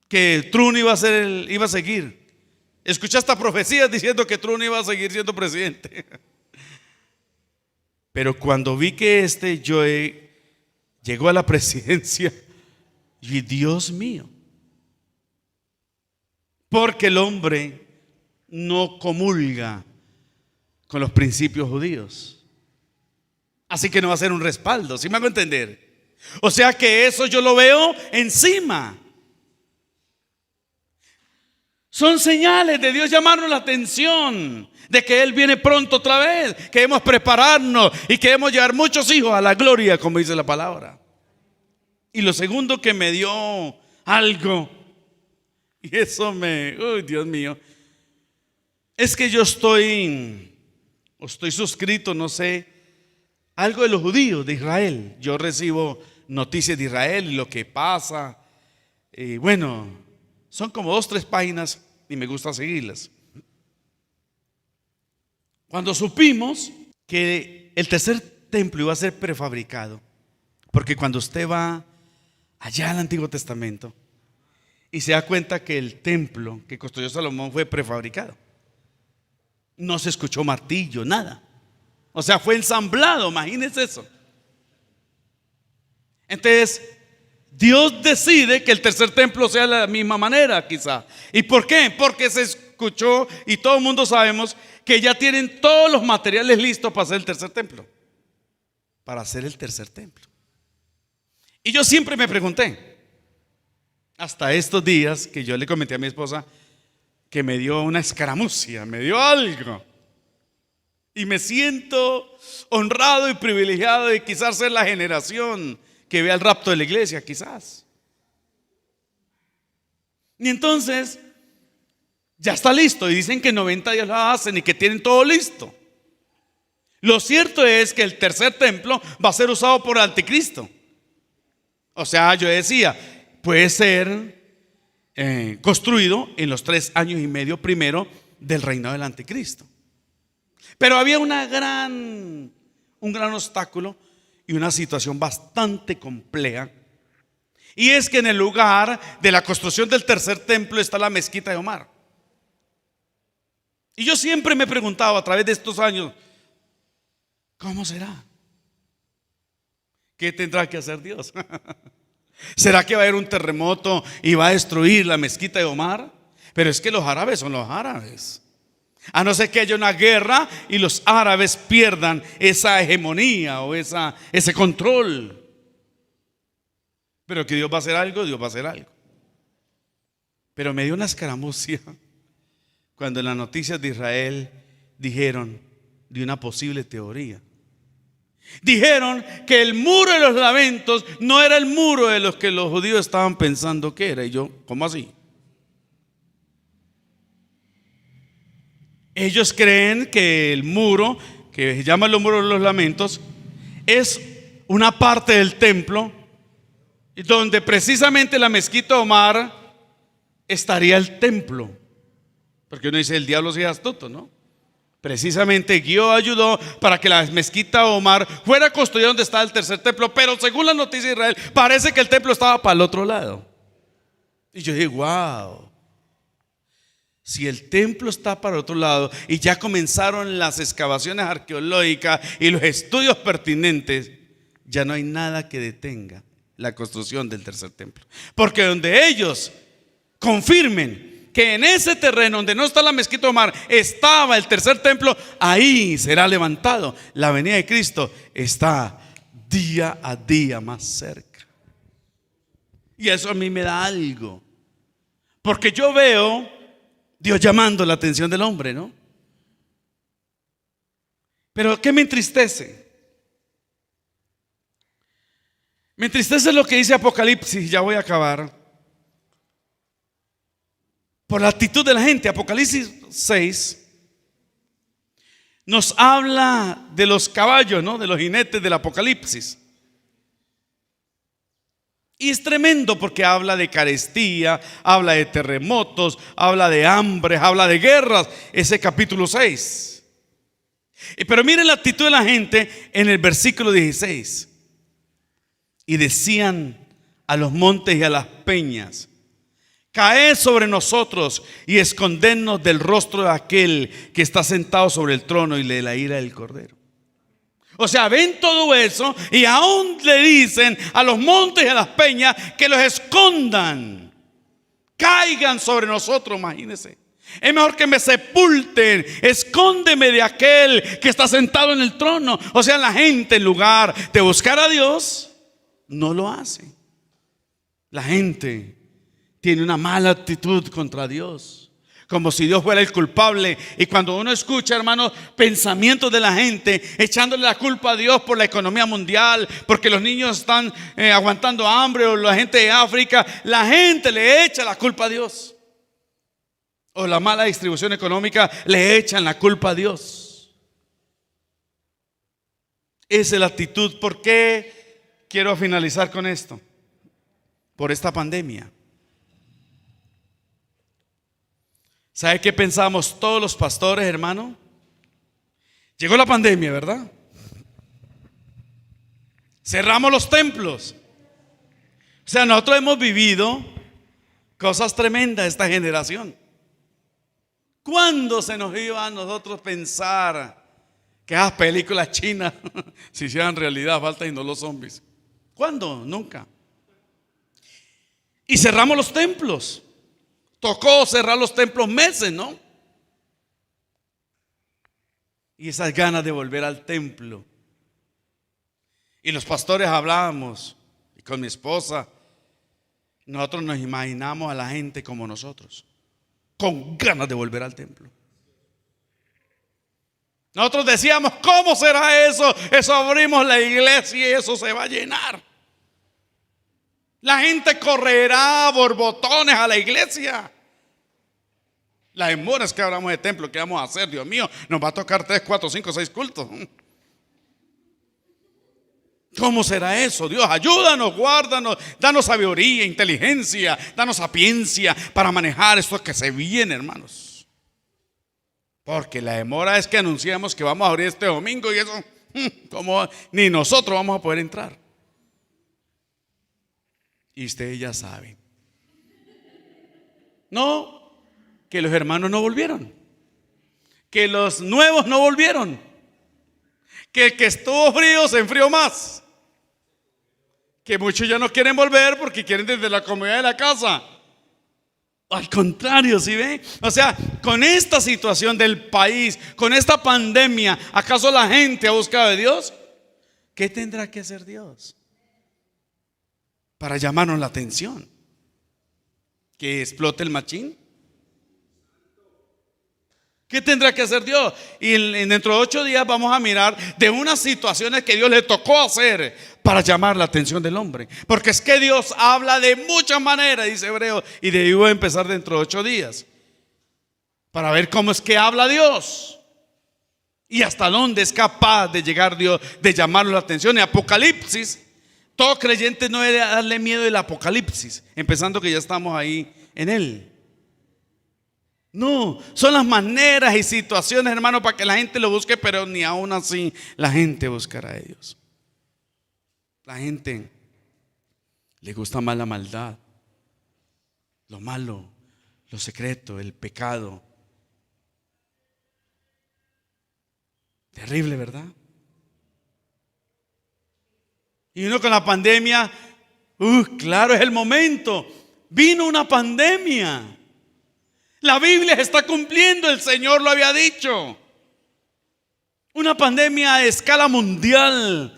que Trump iba a seguir. Escuché hasta profecías diciendo que Trump iba a seguir siendo presidente. Pero cuando vi que Joe llegó a la presidencia, y Dios mío, porque el hombre no comulga con los principios judíos, así que no va a ser un respaldo, ¿sí me hago entender? O sea que eso yo lo veo encima. Son señales de Dios llamarnos la atención de que Él viene pronto otra vez, que debemos prepararnos y que debemos llevar muchos hijos a la gloria, como dice la palabra. Y lo segundo que me dio algo, y eso uy, Dios mío, es que yo estoy suscrito, no sé, algo de los judíos de Israel. Yo recibo noticias de Israel y lo que pasa. Y bueno, son como 2 o 3 páginas y me gusta seguirlas. Cuando supimos que el tercer templo iba a ser prefabricado, porque cuando usted va allá al Antiguo Testamento y se da cuenta que el templo que construyó Salomón fue prefabricado, no se escuchó martillo, nada. O sea, fue ensamblado, imagínense eso. Entonces, Dios decide que el tercer templo sea de la misma manera, quizá. ¿Y por qué? Porque se escuchó y todo el mundo sabemos que ya tienen todos los materiales listos para hacer el tercer templo. Para hacer el tercer templo. Y yo siempre me pregunté, hasta estos días que yo le comenté a mi esposa que me dio una escaramucia, me dio algo. Y me siento honrado y privilegiado de quizás ser la generación que vea el rapto de la iglesia, quizás. Y entonces, ya está listo. Y dicen que en 90 días lo hacen y que tienen todo listo. Lo cierto es que el tercer templo va a ser usado por el anticristo. O sea, yo decía, puede ser construido en los 3 años y medio primero del reinado del anticristo. Pero había un gran obstáculo y una situación bastante compleja. Y es que en el lugar de la construcción del tercer templo está la mezquita de Omar. Y yo siempre me he preguntado a través de estos años, ¿cómo será? ¿Qué tendrá que hacer Dios? ¿Será que va a haber un terremoto y va a destruir la mezquita de Omar? Pero es que los árabes son los árabes. A no ser que haya una guerra y los árabes pierdan esa hegemonía o ese control. Pero que Dios va a hacer algo, Dios va a hacer algo. Pero me dio una escaramucia cuando en las noticias de Israel dijeron de una posible teoría. Dijeron que el muro de los lamentos no era el muro de los que los judíos estaban pensando que era. Y yo, ¿cómo así? Ellos creen que el muro, que se llama el muro de los lamentos, es una parte del templo donde precisamente la mezquita de Omar estaría el templo. Porque uno dice, el diablo sí es astuto, ¿no? Precisamente Dios ayudó para que la mezquita de Omar fuera construida donde está el tercer templo. Pero según la noticia de Israel, parece que el templo estaba para el otro lado. Y yo dije, wow. Si el templo está para otro lado y ya comenzaron las excavaciones arqueológicas y los estudios pertinentes, ya no hay nada que detenga la construcción del tercer templo. Porque donde ellos confirmen que en ese terreno donde no está la mezquita de Omar estaba el tercer templo, ahí será levantado. La venida de Cristo está día a día más cerca. Y eso a mí me da algo, porque yo veo Dios llamando la atención del hombre, ¿no? Pero ¿qué me entristece? Me entristece lo que dice Apocalipsis, ya voy a acabar. Por la actitud de la gente. Apocalipsis 6 nos habla de los caballos, ¿no? De los jinetes del Apocalipsis. Y es tremendo porque habla de carestía, habla de terremotos, habla de hambre, habla de guerras. Ese capítulo 6. Pero miren la actitud de la gente en el versículo 16. Y decían a los montes y a las peñas: caed sobre nosotros y escondednos del rostro de aquel que está sentado sobre el trono y de la ira del Cordero. O sea, ven todo eso y aún le dicen a los montes y a las peñas que los escondan, caigan sobre nosotros. Imagínense, es mejor que me sepulten, escóndeme de aquel que está sentado en el trono. O sea, la gente, en lugar de buscar a Dios, no lo hace. La gente tiene una mala actitud contra Dios, como si Dios fuera el culpable. Y cuando uno escucha, hermanos, pensamientos de la gente echándole la culpa a Dios por la economía mundial, porque los niños están aguantando hambre, o la gente de África, la gente le echa la culpa a Dios. O la mala distribución económica, le echan la culpa a Dios. Esa es la actitud. ¿Por qué quiero finalizar con esto? Por esta pandemia. ¿Sabe qué pensamos todos los pastores, hermano? Llegó la pandemia, ¿verdad? Cerramos los templos. O sea, nosotros hemos vivido cosas tremendas esta generación. ¿Cuándo se nos iba a nosotros pensar que esas películas chinas se hicieran realidad? Falta y no los zombies. ¿Cuándo? Nunca. Y cerramos los templos. Tocó cerrar los templos meses, ¿no? Y esas ganas de volver al templo. Y los pastores hablábamos, y con mi esposa, nosotros nos imaginamos a la gente como nosotros, con ganas de volver al templo. Nosotros decíamos: ¿cómo será eso? Eso abrimos la iglesia y eso se va a llenar. La gente correrá a borbotones a la iglesia. La demora es que hablamos de templo. ¿Qué vamos a hacer? Dios mío, nos va a tocar 3, 4, 5, 6 cultos. ¿Cómo será eso? Dios, ayúdanos, guárdanos, danos sabiduría, inteligencia, danos sapiencia para manejar esto que se viene, hermanos. Porque la demora es que anunciamos que vamos a abrir este domingo y eso, como ni nosotros vamos a poder entrar. Y ustedes ya saben. No, que los hermanos no volvieron, que los nuevos no volvieron, que el que estuvo frío se enfrió más, que muchos ya no quieren volver porque quieren desde la comodidad de la casa. Al contrario, ¿sí ven? O sea, con esta situación del país, con esta pandemia, ¿acaso la gente ha buscado a Dios? ¿Qué tendrá que hacer Dios para llamarnos la atención? ¿Que explote el machín? ¿Qué tendrá que hacer Dios? Y dentro de 8 días vamos a mirar de unas situaciones que Dios le tocó hacer para llamar la atención del hombre. Porque es que Dios habla de muchas maneras, dice Hebreo, y de ahí voy a empezar dentro de 8 días para ver cómo es que habla Dios y hasta dónde es capaz de llegar Dios, de llamarle la atención. Y Apocalipsis, todo creyente no debe darle miedo del Apocalipsis, empezando que ya estamos ahí en él. No, son las maneras y situaciones, hermano, para que la gente lo busque, pero ni aún así la gente buscará a Dios. La gente le gusta más la maldad, lo malo, lo secreto, el pecado. Terrible, ¿verdad? Y uno con la pandemia, claro, es el momento. Vino una pandemia. La Biblia se está cumpliendo, el Señor lo había dicho. Una pandemia a escala mundial,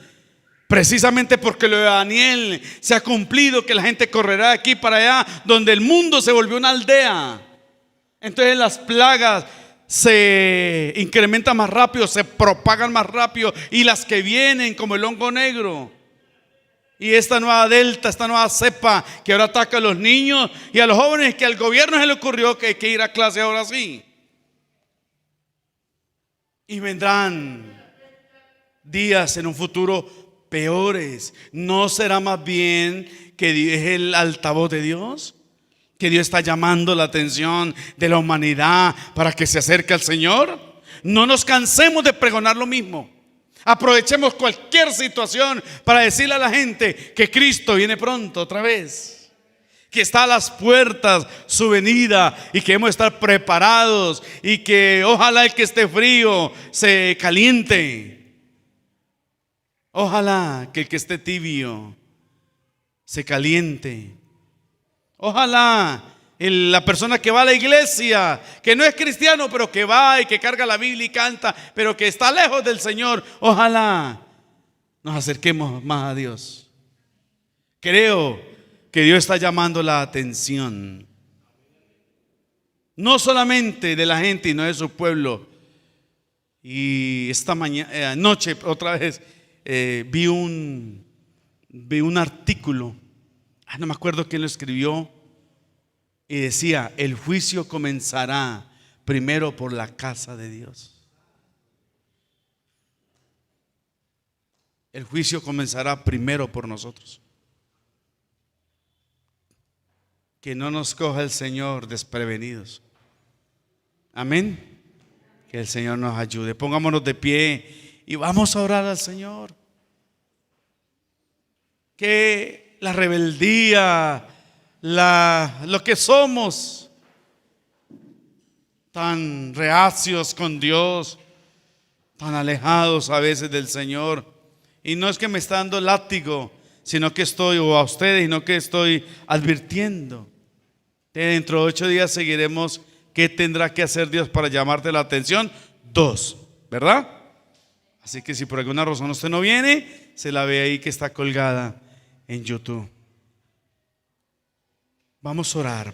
precisamente porque lo de Daniel se ha cumplido, que la gente correrá de aquí para allá, donde el mundo se volvió una aldea. Entonces las plagas se incrementan más rápido, se propagan más rápido, y las que vienen como el hongo negro. Y esta nueva delta, esta nueva cepa que ahora ataca a los niños y a los jóvenes, que al gobierno se le ocurrió que hay que ir a clase ahora sí. Y vendrán días en un futuro peores. ¿No será más bien que es el altavoz de Dios? Que Dios está llamando la atención de la humanidad para que se acerque al Señor. no nos cansemos de pregonar lo mismo. Aprovechemos cualquier situación para decirle a la gente que Cristo viene pronto otra vez, que está a las puertas su venida y que hemos de estar preparados, y que ojalá el que esté frío se caliente. Ojalá que el que esté tibio se caliente. Ojalá la persona que va a la iglesia, que no es cristiano, pero que va y que carga la Biblia y canta, pero que está lejos del Señor, ojalá nos acerquemos más a Dios. Creo que Dios está llamando la atención, no solamente de la gente y no de su pueblo. Y esta noche otra vez vi un artículo, no me acuerdo quién lo escribió, y decía: el juicio comenzará primero por la casa de Dios. El juicio comenzará primero por nosotros. Que no nos coja el Señor desprevenidos. Amén. Que el Señor nos ayude. Pongámonos de pie y vamos a orar al Señor. Que la rebeldía, lo que somos, tan reacios con Dios, tan alejados a veces del Señor, y no es que me está dando látigo, sino que estoy, o a ustedes, sino que estoy advirtiendo. Dentro de 8 días seguiremos qué tendrá que hacer Dios para llamarte la atención. 2, ¿verdad? Así que si por alguna razón usted no viene, se la ve ahí que está colgada en YouTube. Vamos a orar.